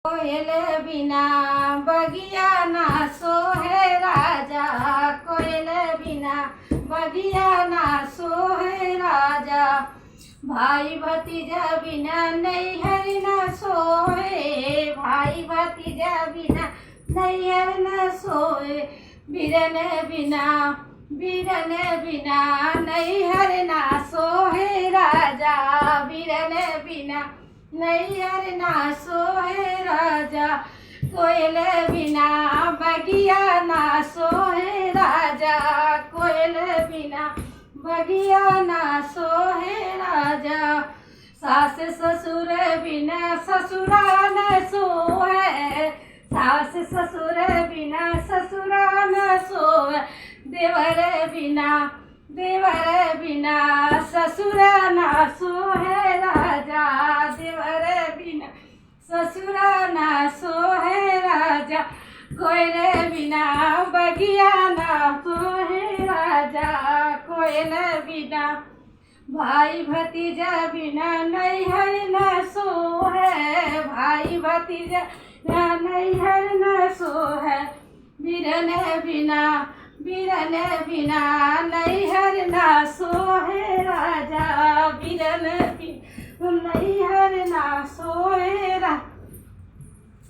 कोयल बिना बगिया ना सोहे राजा, कोयल बिना बगिया ना सोहे राजा। भाई भतीजा बिना नैहर न सोए, भाई भतीजा बिना नैहर न सोए। बिरन बिना नैहर ना सोहे राजा, बिरन बिना नैहर ना सोहे राजा। कोयल बिना बगिया ना सोहे राजा, कोयल बिना बगिया ना सोहे राजा। सास ससुर बिना ससुरा न सोए, सास ससुर बिना ससुरा न सोए। देवर बिना ससुरा ना सोहे राजा, देवर बिना ससुरा ना सोहे राजा। कोयल बिना बगिया ना सोहे राजा, कोयल बिना। भाई भतीजा बिना नैहर न सोहे, भाई भतीजा नैहर न सोहे। बिरन बिना नैहर ना सोहे राजा, बिरन बिना नैहर ना सोहे राजा।